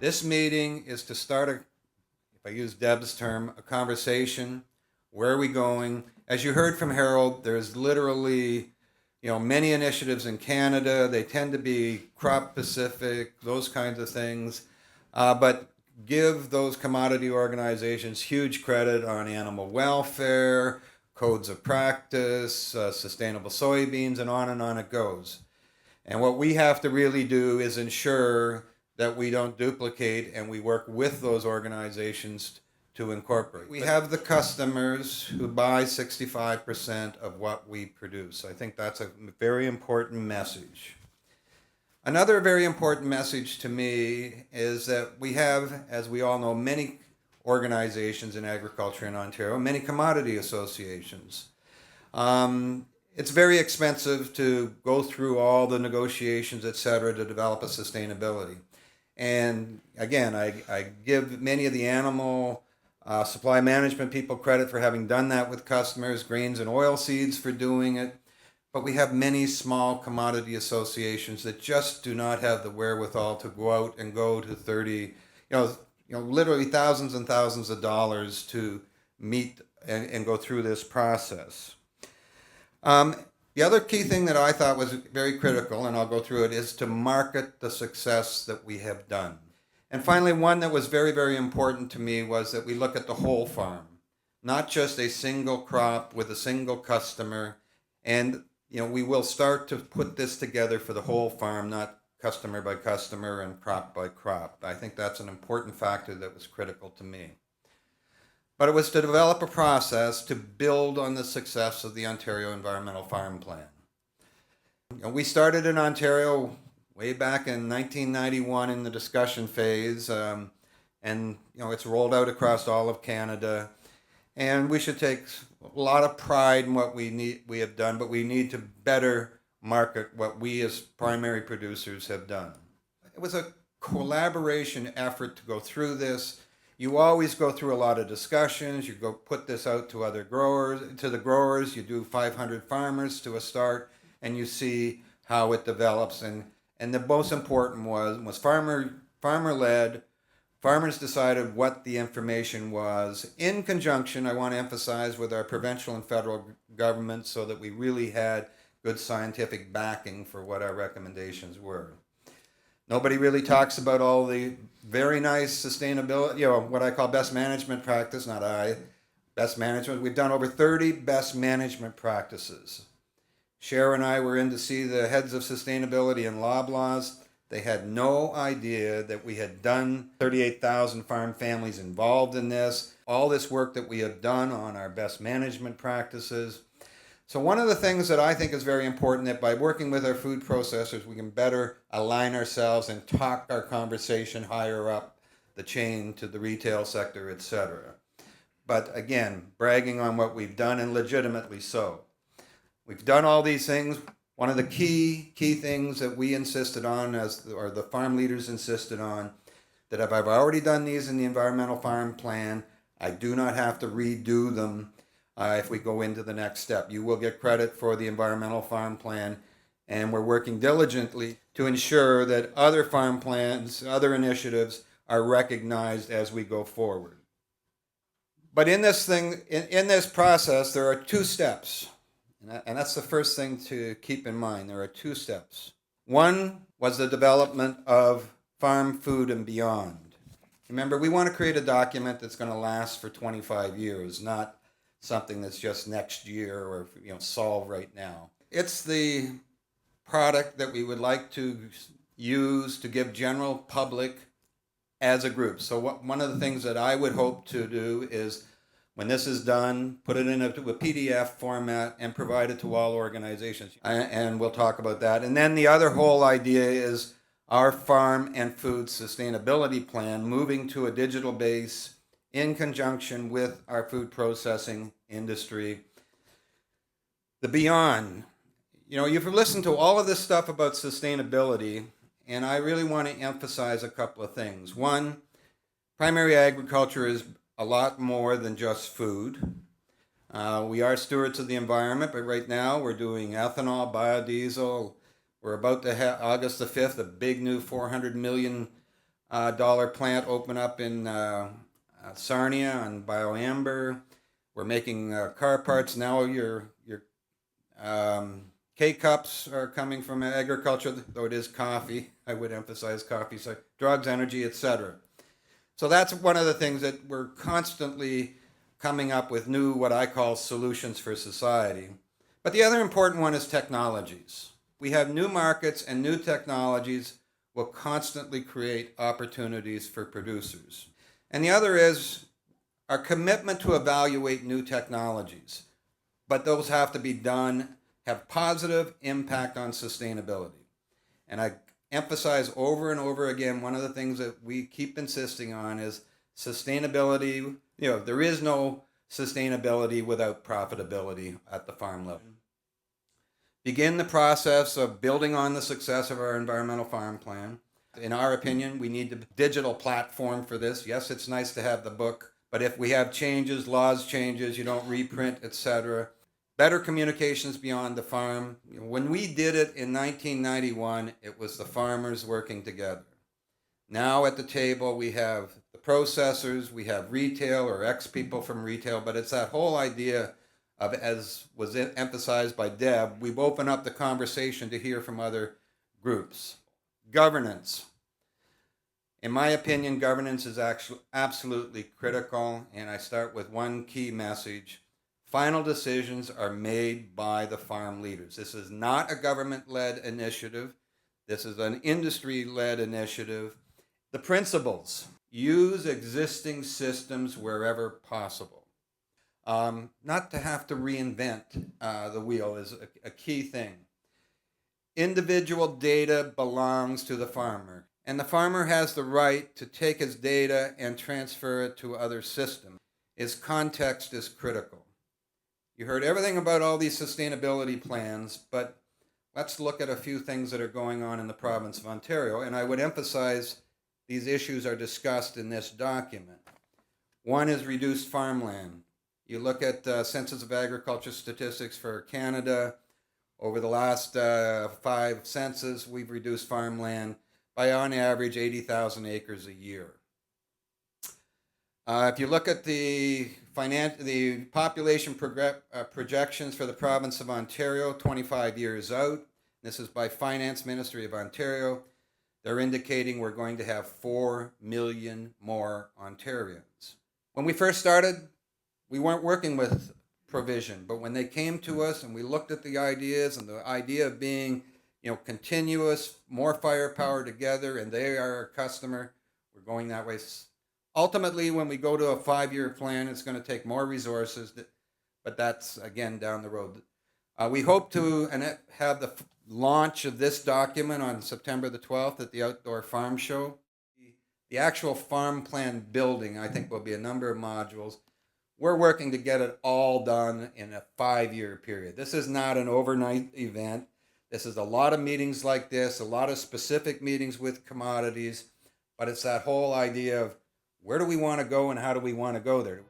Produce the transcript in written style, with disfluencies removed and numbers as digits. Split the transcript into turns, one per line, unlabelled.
This meeting is to start if I use Deb's term, a conversation. Where are we going? As you heard from Harold, there's literally, many initiatives in Canada. They tend to be crop specific, those kinds of things. But give those commodity organizations huge credit on animal welfare, codes of practice, sustainable soybeans, and on it goes. And what we have to really do is ensure that we don't duplicate and we work with those organizations to incorporate. We have the customers who buy 65% of what we produce. I think that's a very important message. Another very important message to me is that we have, as we all know, many organizations in agriculture in Ontario, many commodity associations. It's very expensive to go through all the negotiations, et cetera, to develop a sustainability. And again, I give many of the animal supply management people credit for having done that with customers, grains and oilseeds for doing it. But we have many small commodity associations that just do not have the wherewithal to go out and go to 30, literally thousands and thousands of dollars to meet and go through this process. The other key thing that I thought was very critical, and I'll go through it, is to market the success that we have done. And finally, one that was very, very important to me was that we look at the whole farm, not just a single crop with a single customer. And, we will start to put this together for the whole farm, not customer by customer and crop by crop. I think that's an important factor that was critical to me. But it was to develop a process to build on the success of the Ontario Environmental Farm Plan. We started in Ontario way back in 1991 in the discussion phase, and it's rolled out across all of Canada. And we should take a lot of pride in what we have done, but we need to better market what we as primary producers have done. It was a collaboration effort to go through this. You always go through a lot of discussions. You go put this out to the growers. You do 500 farmers to a start, and you see how it develops. And the most important was farmer-led. Farmers decided what the information was in conjunction, I want to emphasize, with our provincial and federal government, so that we really had good scientific backing for what our recommendations were. Nobody really talks about all the very nice sustainability, what I call best management practice, best management. We've done over 30 best management practices. Cher and I were in to see the heads of sustainability in Loblaws. They had no idea that we had done 38,000 farm families involved in this, all this work that we have done on our best management practices. So one of the things that I think is very important, that by working with our food processors, we can better align ourselves and talk our conversation higher up the chain to the retail sector, etc. But again, bragging on what we've done, and legitimately so. We've done all these things. One of the key things that we insisted on, or the farm leaders insisted on, that if I've already done these in the Environmental Farm Plan, I do not have to redo them if we go into the next step. You will get credit for the Environmental Farm Plan, and we're working diligently to ensure that other farm plans, other initiatives are recognized as we go forward. But in this process, there are two steps. And that's the first thing to keep in mind. There are two steps. One was the development of Farm Food and Beyond. Remember, we want to create a document that's going to last for 25 years, not something that's just next year or solve right now. It's the product that we would like to use to give general public as a group. So one of the things that I would hope to do is, when this is done, put it in a PDF format and provide it to all organizations. And we'll talk about that. And then the other whole idea is our farm and food sustainability plan, moving to a digital base in conjunction with our food processing industry. The Beyond. You've listened to all of this stuff about sustainability, and I really want to emphasize a couple of things. One, primary agriculture is a lot more than just food. We are stewards of the environment, but right now we're doing ethanol, biodiesel. We're about to have, August the 5th, a big new $400 million dollar plant open up in Sarnia on bioamber. We're making car parts now. Your K-cups are coming from agriculture, though it is coffee. I would emphasize coffee. So drugs, energy, etc. So that's one of the things that we're constantly coming up with new, what I call solutions for society. But the other important one is technologies. We have new markets, and new technologies will constantly create opportunities for producers. And the other is our commitment to evaluate new technologies. But those have to be done, have positive impact on sustainability. And I emphasize over and over again, one of the things that we keep insisting on is sustainability. There is no sustainability without profitability at the farm level. Begin the process of building on the success of our environmental farm plan. In our opinion, we need a digital platform for this. Yes, it's nice to have the book, but if we have changes, laws changes, you don't reprint, etc. Better communications beyond the farm. When we did it in 1991, it was the farmers working together. Now at the table, we have the processors, we have retail or ex-people from retail, but it's that whole idea of, as was emphasized by Deb, we've opened up the conversation to hear from other groups. Governance. In my opinion, governance is actually absolutely critical, and I start with one key message. Final decisions are made by the farm leaders. This is not a government-led initiative. This is an industry-led initiative. The principles: use existing systems wherever possible. Not to have to reinvent the wheel is a key thing. Individual data belongs to the farmer, and the farmer has the right to take his data and transfer it to other systems. His context is critical. You heard everything about all these sustainability plans, but let's look at a few things that are going on in the province of Ontario, and I would emphasize these issues are discussed in this document. One is reduced farmland. You look at Census of Agriculture statistics for Canada. Over the last 5 census, we've reduced farmland by on average 80,000 acres a year. If you look at the population projections for the province of Ontario 25 years out, this is by Finance Ministry of Ontario, they're indicating we're going to have 4 million more Ontarians. When we first started, we weren't working with provision, but when they came to us and we looked at the ideas, and the idea of being, continuous, more firepower together, and they are our customer, we're going that way. Ultimately, when we go to a 5-year plan, it's going to take more resources, but that's, again, down the road. We hope to have the launch of this document on September the 12th at the Outdoor Farm Show. The actual farm plan building, I think, will be a number of modules. We're working to get it all done in a 5-year period. This is not an overnight event. This is a lot of meetings like this, a lot of specific meetings with commodities, but it's that whole idea of where do we want to go and how do we want to go there.